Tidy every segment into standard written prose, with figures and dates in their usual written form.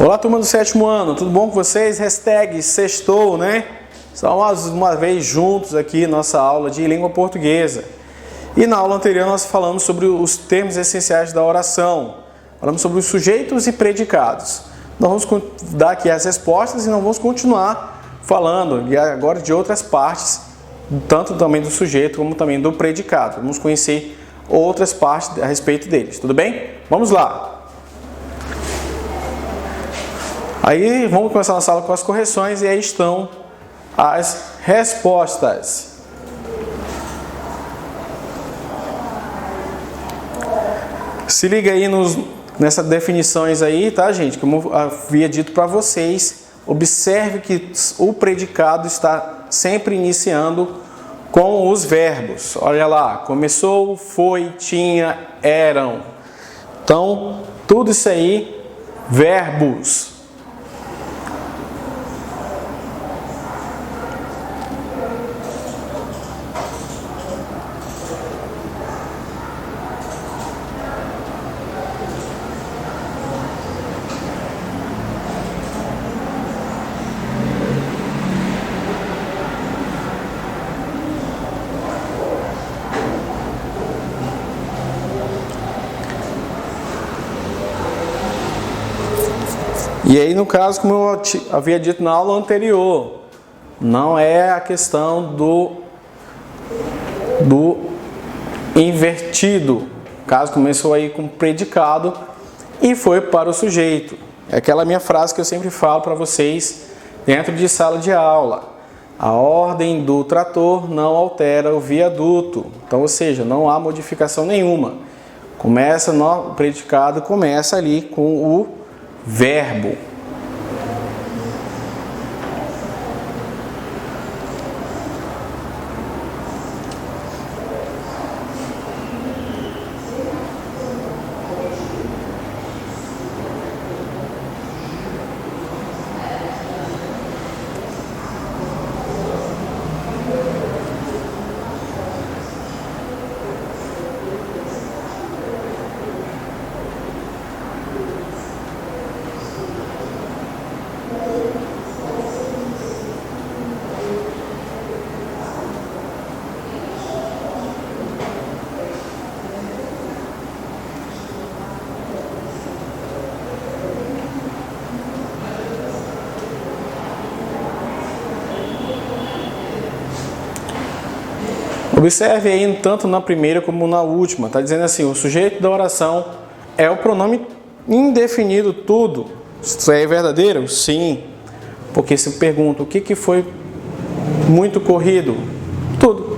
Olá, turma do 7º ano, tudo bom com vocês? Hashtag sextou, né? Estamos mais uma vez juntos aqui nossa aula de língua portuguesa. E na aula anterior nós falamos sobre os termos essenciais da oração. Falamos sobre os sujeitos e predicados. Nós vamos dar aqui as respostas e nós vamos continuar falando agora de outras partes, tanto também do sujeito como também do predicado. Vamos conhecer outras partes a respeito deles, tudo bem? Vamos lá! Aí vamos começar nossa aula com as correções e aí estão as respostas. Se liga aí nessas definições aí, tá, gente? Como eu havia dito para vocês, observe que o predicado está sempre iniciando com os verbos. Olha lá, começou, foi, tinha, eram. Então, tudo isso aí, verbos. E aí, no caso, como eu havia dito na aula anterior, não é a questão do invertido. O caso começou aí com predicado e foi para o sujeito. É aquela minha frase que eu sempre falo para vocês dentro de sala de aula. A ordem do trator não altera o viaduto. Então, ou seja, não há modificação nenhuma. O predicado começa ali com o verbo. Observe aí, tanto na primeira como na última, está dizendo assim, o sujeito da oração é o pronome indefinido tudo. Isso é verdadeiro? Sim. Porque se pergunta o que foi muito corrido? Tudo.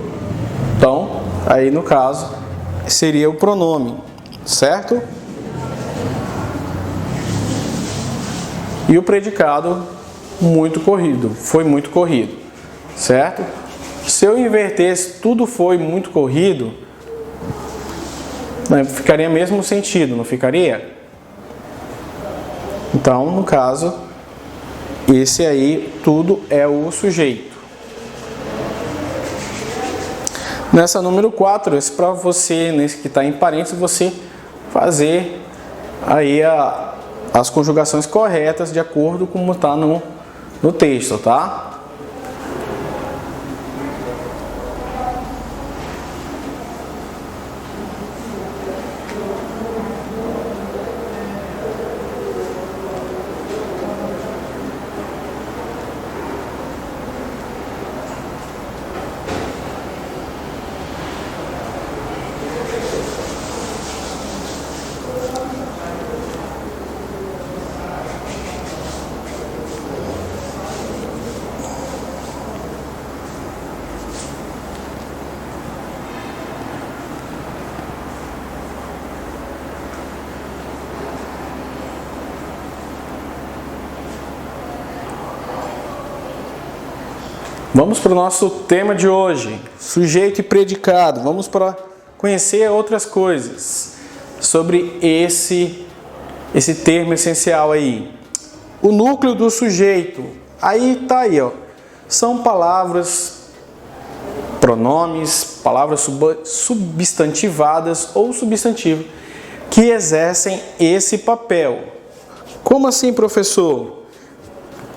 Então, aí no caso, seria o pronome, certo? E o predicado, muito corrido, foi muito corrido, certo? Se eu invertesse tudo foi muito corrido, ficaria mesmo sentido, não ficaria? Então, no caso, esse aí, tudo é o sujeito. Nessa número 4, esse para você, nesse que está em parênteses, você fazer aí as conjugações corretas de acordo com como está no texto, tá? Vamos para o nosso tema de hoje, sujeito e predicado. Vamos para conhecer outras coisas. sobre esse termo essencial aí. O núcleo do sujeito. Aí tá aí, ó. São palavras, pronomes, palavras substantivadas ou substantivo que exercem esse papel. Como assim, professor?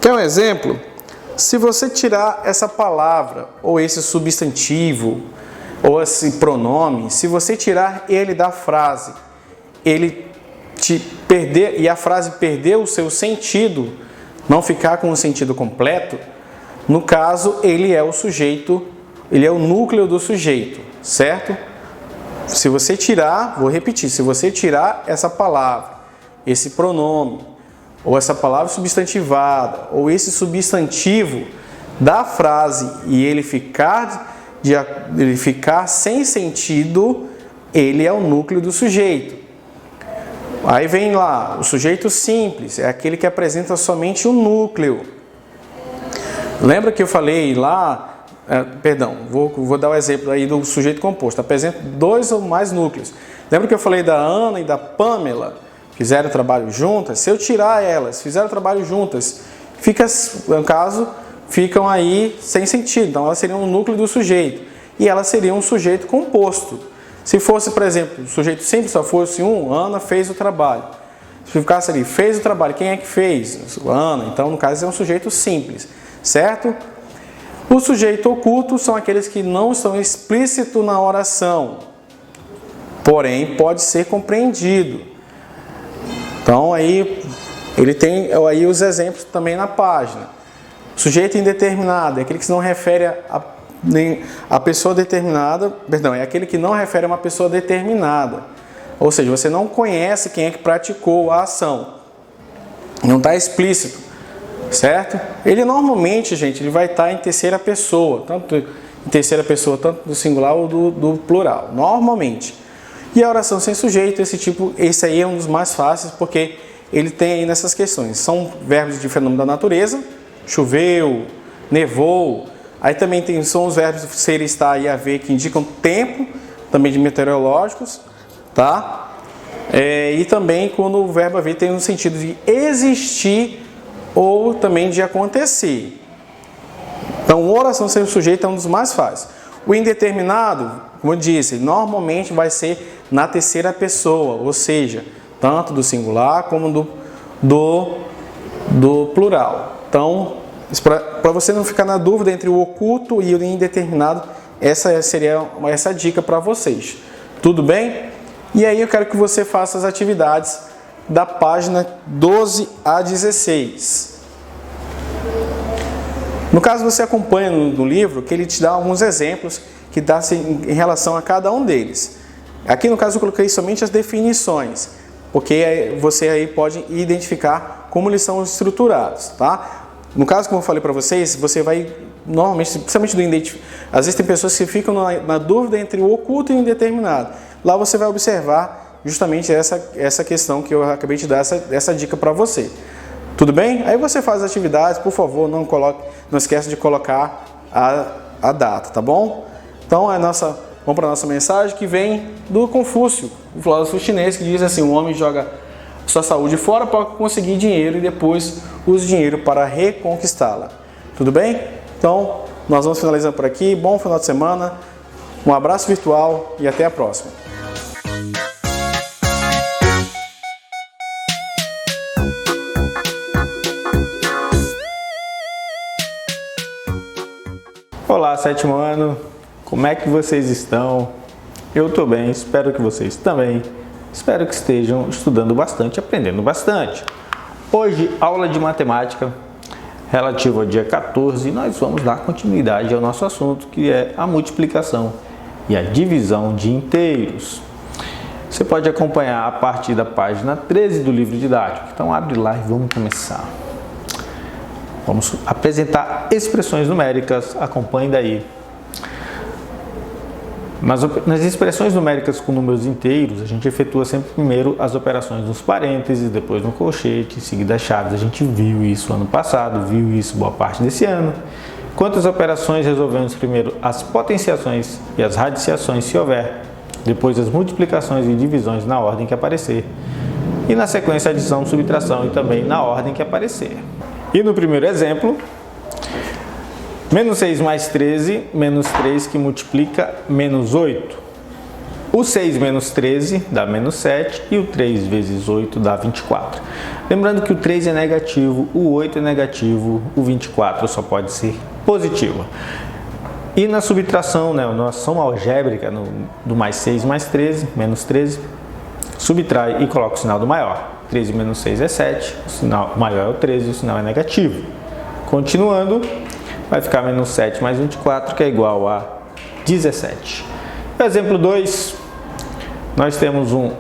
Quer um exemplo? Se você tirar essa palavra, ou esse substantivo, ou esse pronome, se você tirar ele da frase, e a frase perder o seu sentido, não ficar com o sentido completo, no caso, ele é o sujeito, ele é o núcleo do sujeito, certo? Se você tirar, vou repetir, se você tirar essa palavra, esse pronome, ou essa palavra substantivada, ou esse substantivo da frase e ele ficar sem sentido, ele é o núcleo do sujeito. Aí vem lá, o sujeito simples, é aquele que apresenta somente um núcleo. Lembra que eu falei lá, vou dar o exemplo aí do sujeito composto, apresenta 2 ou mais núcleos. Lembra que eu falei da Ana e da Pamela? Fizeram trabalho juntas, se eu tirar elas, fizeram trabalho juntas, no caso, ficam aí sem sentido. Então, elas seriam um núcleo do sujeito. E elas seriam um sujeito composto. Se fosse, por exemplo, o sujeito simples só fosse Ana fez o trabalho. Se ficasse ali, fez o trabalho, quem é que fez? Ana. Então, no caso, é um sujeito simples, certo? O sujeito oculto são aqueles que não estão explícitos na oração, porém, pode ser compreendido. Então, aí, ele tem aí os exemplos também na página. Sujeito indeterminado é aquele que não refere a pessoa determinada, é aquele que não refere a uma pessoa determinada. Ou seja, você não conhece quem é que praticou a ação. Não está explícito, certo? Ele normalmente, gente, ele vai estar em terceira pessoa, tanto do singular ou do plural, normalmente. E a oração sem sujeito, esse aí é um dos mais fáceis, porque ele tem aí nessas questões. São verbos de fenômeno da natureza, choveu, nevou. Aí também são os verbos ser, estar e haver, que indicam tempo, também de meteorológicos, tá? E também quando o verbo haver tem um sentido de existir ou também de acontecer. Então, oração sem sujeito é um dos mais fáceis. O indeterminado, como eu disse, normalmente vai ser na terceira pessoa, ou seja, tanto do singular como do plural. Então, para você não ficar na dúvida entre o oculto e o indeterminado, essa seria essa dica para vocês. Tudo bem? E aí eu quero que você faça as atividades da página 12 a 16. No caso, você acompanha no livro que ele te dá alguns exemplos que dá em relação a cada um deles. Aqui no caso eu coloquei somente as definições, porque você aí pode identificar como eles são estruturados, tá? No caso, como eu falei para vocês, você vai normalmente, principalmente do identificado, às vezes tem pessoas que ficam na dúvida entre o oculto e o indeterminado. Lá você vai observar justamente essa questão que eu acabei de dar, essa dica para você. Tudo bem? Aí você faz as atividades, por favor, não esqueça de colocar a data, tá bom? Então, vamos para a nossa mensagem que vem do Confúcio, o filósofo chinês, que diz assim: o homem joga sua saúde fora para conseguir dinheiro e depois usa dinheiro para reconquistá-la. Tudo bem? Então, nós vamos finalizando por aqui. Bom final de semana, um abraço virtual e até a próxima. Olá, sétimo ano, como é que vocês estão? Eu estou bem, espero que vocês também. Espero que estejam estudando bastante, aprendendo bastante. Hoje, aula de matemática relativa ao dia 14, nós vamos dar continuidade ao nosso assunto, que é a multiplicação e a divisão de inteiros. Você pode acompanhar a partir da página 13 do livro didático. Então, abre lá e vamos começar. Vamos apresentar expressões numéricas, acompanhe daí. Nas expressões numéricas com números inteiros, a gente efetua sempre primeiro as operações nos parênteses, depois no colchete, em seguida as chaves. A gente viu isso ano passado, viu isso boa parte desse ano. Enquanto as operações resolvemos primeiro as potenciações e as radiciações, se houver. depois as multiplicações e divisões na ordem que aparecer, e na sequência adição, subtração e também na ordem que aparecer. E no primeiro exemplo, menos 6 mais 13, menos 3 que multiplica menos 8. O 6 menos 13 dá menos 7 e o 3 vezes 8 dá 24. Lembrando que o 3 é negativo, o 8 é negativo, o 24 só pode ser positivo. E na subtração, né, na soma algébrica do mais 6 mais 13, menos 13, subtrai e coloca o sinal do maior. 13 menos 6 é 7, o sinal maior é o 13, o sinal é negativo. Continuando, vai ficar menos 7 mais 24, que é igual a 17. Exemplo 2, nós temos um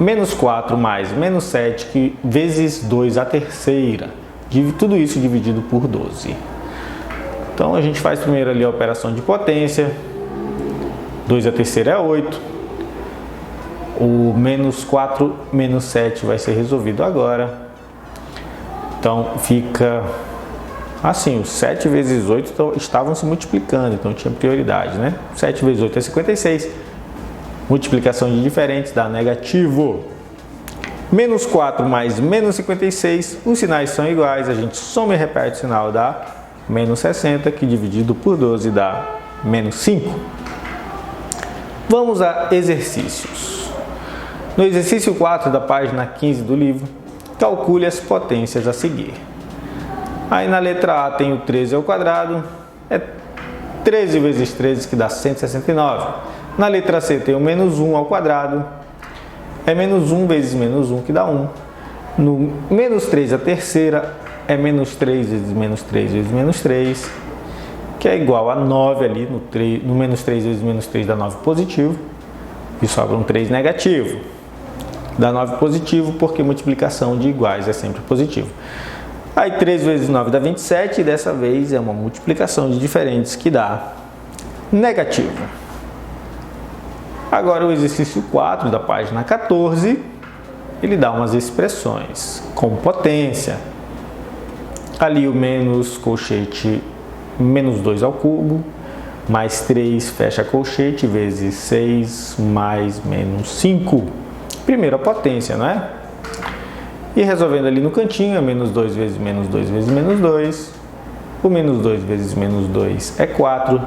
menos 4 mais menos 7 que vezes 2 à terceira. Tudo isso dividido por 12. Então a gente faz primeiro ali a operação de potência. 2 à terceira é 8. O menos 4 menos 7 vai ser resolvido agora. Então fica assim, os 7 vezes 8 estavam se multiplicando, então tinha prioridade, né? 7 vezes 8 é 56. Multiplicação de diferentes dá negativo. Menos 4 mais menos 56, os sinais são iguais, a gente soma e repete o sinal, dá menos 60, que dividido por 12 dá menos 5. Vamos a exercícios. No exercício 4 da página 15 do livro, calcule as potências a seguir. Aí na letra A tem o 13 ao quadrado, é 13 vezes 13 que dá 169. Na letra C tem o menos 1 ao quadrado, é menos 1 vezes menos 1 que dá 1. No menos 3 a terceira é menos 3 vezes menos 3 vezes menos 3, que é igual a 9 ali, no menos 3 vezes menos 3 dá 9 positivo, e sobra um 3 negativo. Dá 9 positivo porque multiplicação de iguais é sempre positivo. Aí 3 vezes 9 dá 27 e dessa vez é uma multiplicação de diferentes que dá negativo. Agora o exercício 4 da página 14, ele dá umas expressões com potência. Ali o menos colchete menos 2 ao cubo, mais 3 fecha colchete, vezes 6 mais menos 5. Primeira potência, não é? E resolvendo ali no cantinho, é menos 2 vezes menos 2 vezes menos 2. O menos 2 vezes menos 2 é 4,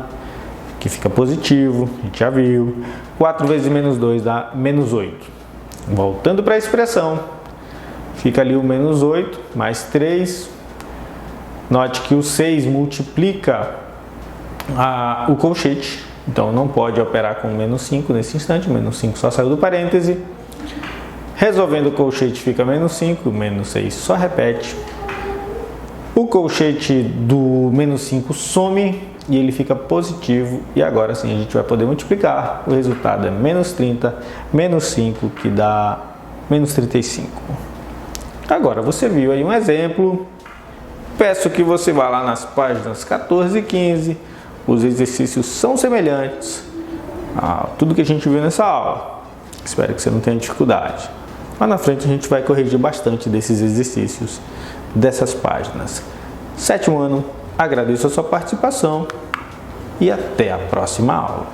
que fica positivo, a gente já viu. 4 vezes menos 2 dá menos 8. Voltando para a expressão, fica ali o menos 8 mais 3. Note que o 6 multiplica o colchete, então não pode operar com menos 5 nesse instante, menos 5 só saiu do parêntese. Resolvendo o colchete fica menos 5, menos 6 só repete. O colchete do menos 5 some e ele fica positivo. E agora sim a gente vai poder multiplicar. O resultado é menos 30, menos 5, que dá menos 35. Agora você viu aí um exemplo. Peço que você vá lá nas páginas 14 e 15. Os exercícios são semelhantes a tudo que a gente viu nessa aula. Espero que você não tenha dificuldade. Lá na frente a gente vai corrigir bastante desses exercícios, dessas páginas. 7º ano, agradeço a sua participação e até a próxima aula.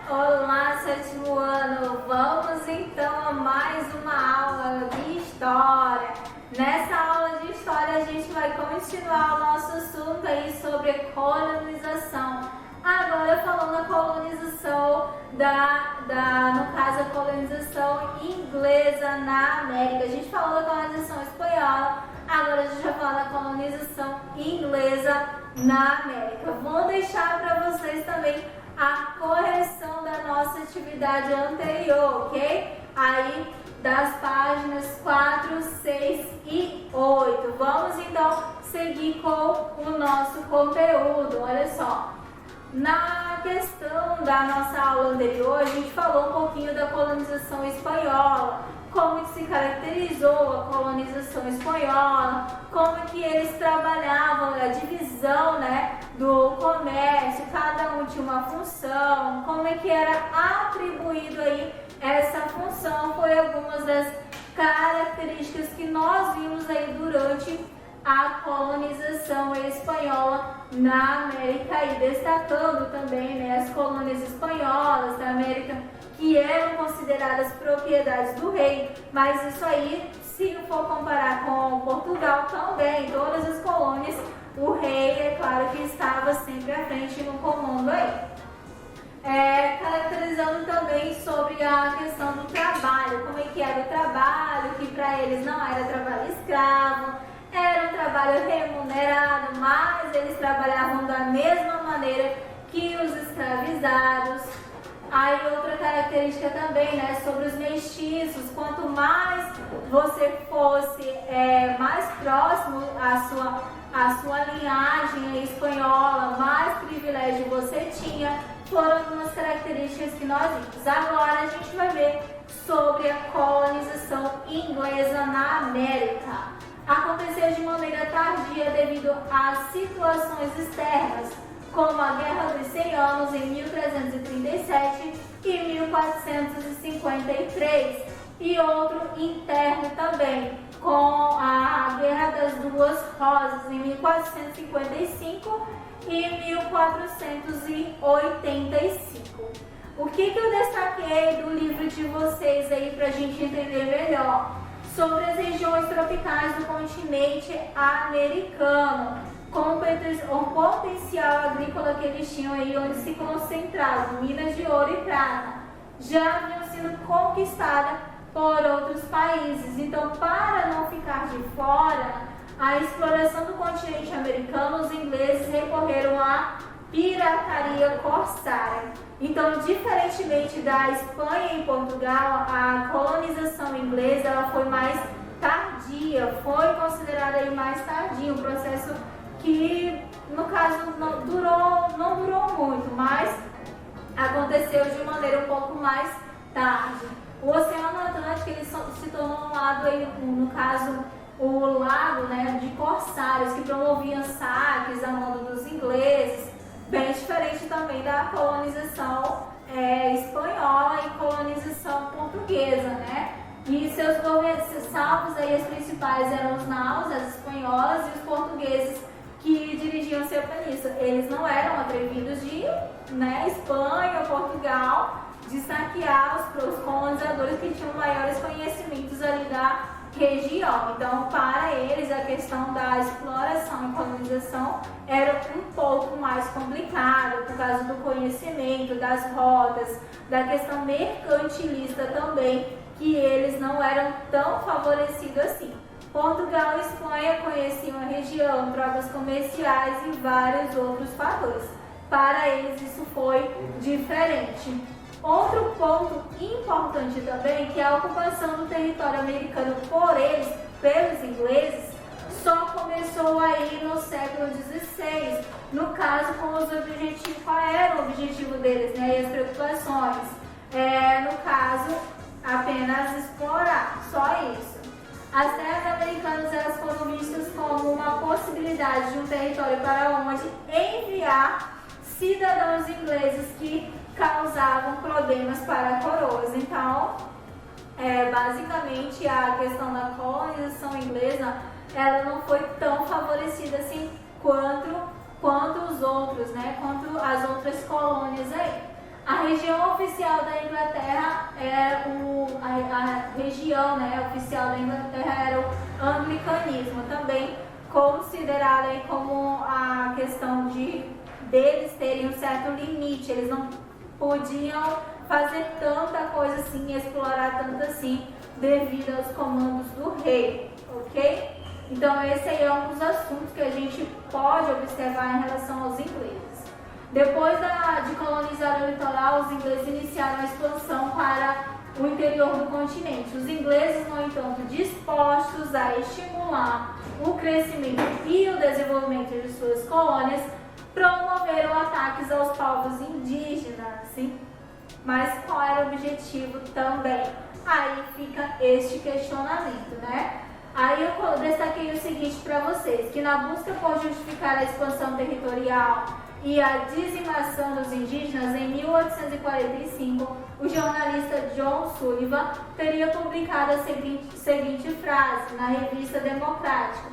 Olá, 7º ano! Vamos então a mais uma aula de História. Nessa aula de História a gente vai continuar o nosso assunto aí sobre colonização. Agora falando a colonização no caso a colonização inglesa na América. A gente falou da colonização espanhola, agora a gente vai falar da colonização inglesa na América. Vou deixar para vocês também a correção da nossa atividade anterior, ok? Aí das páginas 4, 6 e 8. Vamos então seguir com o nosso conteúdo. Olha só, na questão da nossa aula anterior, a gente falou um pouquinho da colonização espanhola, como que se caracterizou a colonização espanhola, como que eles trabalhavam a divisão, né, do comércio, cada um tinha uma função, como é que era atribuído aí essa função, foi algumas das características que nós vimos aí durante a colonização espanhola na América, e destacando também, né, as colônias espanholas da América, que eram consideradas propriedades do rei, mas isso aí, se for comparar com Portugal também, todas as colônias, o rei, é claro que estava sempre à frente no comando aí. Caracterizando também sobre a questão do trabalho, como é que era o trabalho, que para eles não era trabalho escravo, era um trabalho remunerado, mas eles trabalhavam da mesma maneira que os escravizados. Aí outra característica também, né, sobre os mestiços, quanto mais você fosse mais próximo à sua linhagem espanhola, mais privilégio você tinha. Foram algumas características que nós vimos. Agora a gente vai ver sobre a colonização inglesa na América. Aconteceu de maneira tardia devido às situações externas, como a Guerra dos 100 Anos em 1337 e 1453, e outro interno também, com a Guerra das Duas Rosas em 1455 e 1485. O que eu destaquei do livro de vocês aí para a gente entender melhor? Sobre as regiões tropicais do continente americano, com o potencial agrícola que eles tinham aí, onde se concentravam minas de ouro e prata, já haviam sido conquistadas por outros países. Então, para não ficar de fora a exploração do continente americano, os ingleses recorreram à pirataria corsária. Então, diferentemente da Espanha e Portugal, a colonização inglesa ela foi mais tardia, foi considerada aí mais tardia, um processo que, no caso, não durou muito, mas aconteceu de maneira um pouco mais tarde. O Oceano Atlântico ele se tornou um lado, aí, no caso, o lago, né, de corsários que promoviam saques a mando dos ingleses, bem diferente também da colonização espanhola e colonização portuguesa, né? E seus governos salvos aí, as principais eram os naus, as espanholas e os portugueses que dirigiam seu península. Eles não eram atrevidos de, né, Espanha ou Portugal, de saquear os colonizadores que tinham maiores conhecimentos ali da região. Então, para eles, a questão da exploração e colonização era um pouco mais complicada, por causa do conhecimento, das rotas, da questão mercantilista também, que eles não eram tão favorecidos assim. Portugal e Espanha conheciam a região, trocas comerciais e vários outros fatores. Para eles, isso foi diferente. Outro ponto importante também, que a ocupação do território americano por eles, pelos ingleses, só começou aí no século XVI. No caso, com os objetivos, qual era o objetivo deles, né, e as preocupações? No caso, apenas explorar, só isso. As terras americanas elas foram vistas como uma possibilidade de um território para onde enviar cidadãos ingleses que causavam problemas para coroas. Então, basicamente, a questão da colonização inglesa ela não foi tão favorecida assim quanto os outros, né? Quanto as outras colônias aí. A região oficial da Inglaterra a região, né, oficial da Inglaterra era o anglicanismo, também considerado aí como a questão deles terem um certo limite. Eles não podiam fazer tanta coisa assim, explorar tanto assim, devido aos comandos do rei, ok? Então esse aí é um dos assuntos que a gente pode observar em relação aos ingleses. Depois de colonizar o litoral, os ingleses iniciaram a expansão para o interior do continente. Os ingleses, no entanto, dispostos a estimular o crescimento e o desenvolvimento de suas colônias, promoveram ataques aos povos indígenas, sim? Mas qual era o objetivo também? Aí fica este questionamento, né? Aí eu destaquei o seguinte para vocês, que na busca por justificar a expansão territorial e a dizimação dos indígenas em 1845, o jornalista John Sullivan teria publicado a seguinte frase na revista Democrática: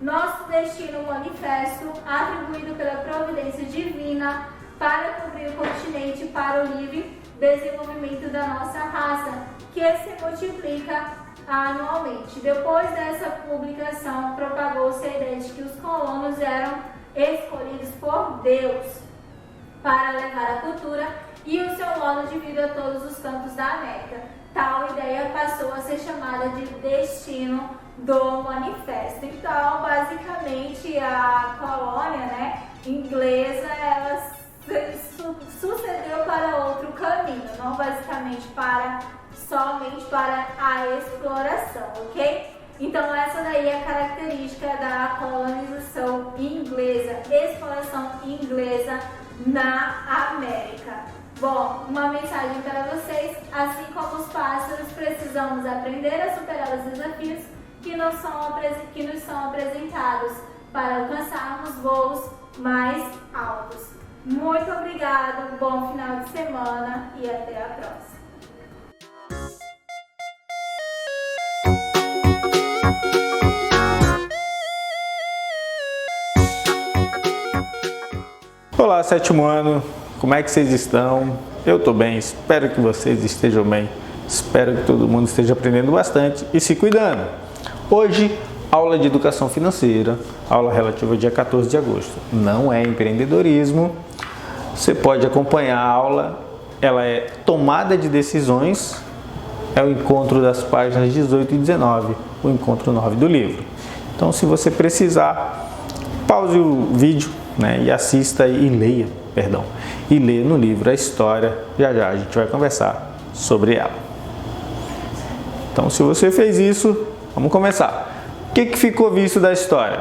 "Nosso destino manifesto, atribuído pela providência divina para cobrir o continente para o livre desenvolvimento da nossa raça, que se multiplica anualmente." Depois dessa publicação, propagou-se a ideia de que os colonos eram escolhidos por Deus para levar a cultura e o seu modo de vida a todos os cantos da América. Tal ideia passou a ser chamada de destino do manifesto. Então, basicamente, a colônia, inglesa, ela sucedeu para outro caminho, não basicamente somente para a exploração, ok? Então essa daí é a característica da colonização inglesa, exploração inglesa na América. Bom, uma mensagem para vocês: assim como os pássaros, precisamos aprender a superar os desafios que nos são apresentados para alcançarmos voos mais altos. Muito obrigado, bom final de semana e até a próxima. Olá, sétimo ano, como é que vocês estão? Eu estou bem, espero que vocês estejam bem, espero que todo mundo esteja aprendendo bastante e se cuidando. Hoje, aula de educação financeira, aula relativa ao dia 14 de agosto. Não é empreendedorismo, você pode acompanhar a aula, ela é tomada de decisões, é o encontro das páginas 18 e 19, o encontro 9 do livro. Então, se você precisar, pause o vídeo, e assista e leia no livro a história. Já a gente vai conversar sobre ela. Então, se você fez isso, vamos começar. O que ficou visto da história?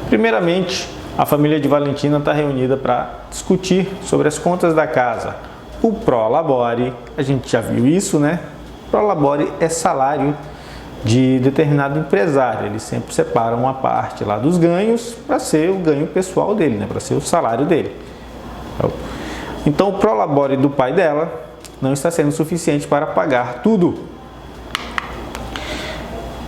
Primeiramente, a família de Valentina está reunida para discutir sobre as contas da casa. O prolabore, a gente já viu isso, Prolabore é salário de determinado empresário. Eles sempre separam uma parte lá dos ganhos para ser o ganho pessoal dele, para ser o salário dele. Então, o prolabore do pai dela não está sendo suficiente para pagar tudo.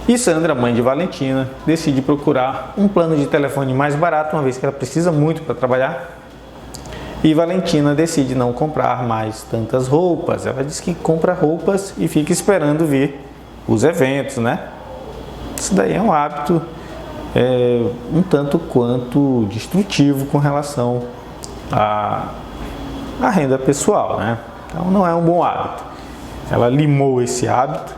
E Sandra, mãe de Valentina, decide procurar um plano de telefone mais barato, uma vez que ela precisa muito para trabalhar. E Valentina decide não comprar mais tantas roupas. Ela diz que compra roupas e fica esperando vir os eventos, Isso daí é um hábito um tanto quanto destrutivo com relação à renda pessoal, Então não é um bom hábito. Ela limou esse hábito,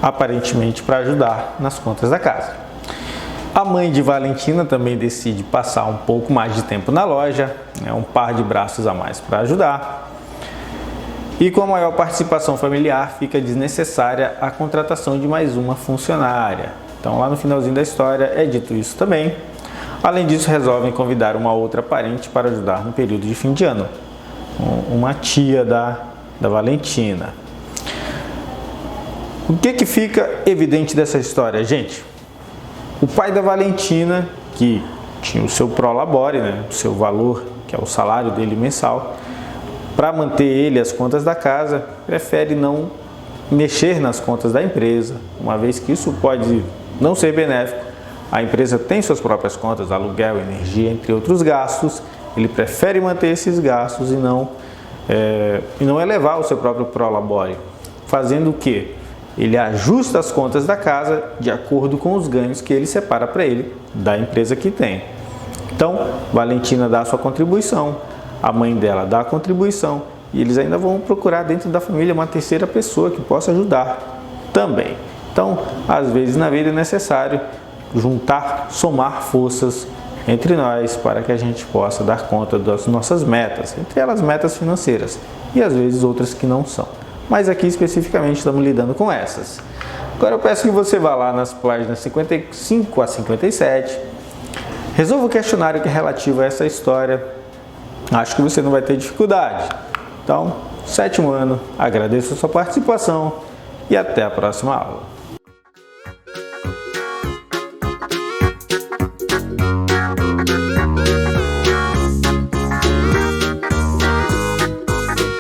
aparentemente para ajudar nas contas da casa. A mãe de Valentina também decide passar um pouco mais de tempo na loja, um par de braços a mais para ajudar. E com a maior participação familiar, fica desnecessária a contratação de mais uma funcionária. Então, lá no finalzinho da história é dito isso também. Além disso, resolvem convidar uma outra parente para ajudar no período de fim de ano, uma tia da Valentina. O que fica evidente dessa história, gente? O pai da Valentina, que tinha o seu prolabore, o seu valor, que é o salário dele mensal, para manter ele as contas da casa, prefere não mexer nas contas da empresa, uma vez que isso pode não ser benéfico. A empresa tem suas próprias contas, aluguel, energia, entre outros gastos. Ele prefere manter esses gastos e não elevar o seu próprio prolabore, fazendo o quê? Ele ajusta as contas da casa de acordo com os ganhos que ele separa para ele da empresa que tem. Então, Valentina dá a sua contribuição, a mãe dela dá a contribuição e eles ainda vão procurar dentro da família uma terceira pessoa que possa ajudar também. Então, às vezes na vida é necessário somar forças entre nós para que a gente possa dar conta das nossas metas, entre elas metas financeiras e às vezes outras que não são. Mas aqui especificamente estamos lidando com essas. Agora eu peço que você vá lá nas páginas 55 a 57, resolva o questionário que é relativo a essa história. Acho que você não vai ter dificuldade. Então, sétimo ano, agradeço a sua participação e até a próxima aula.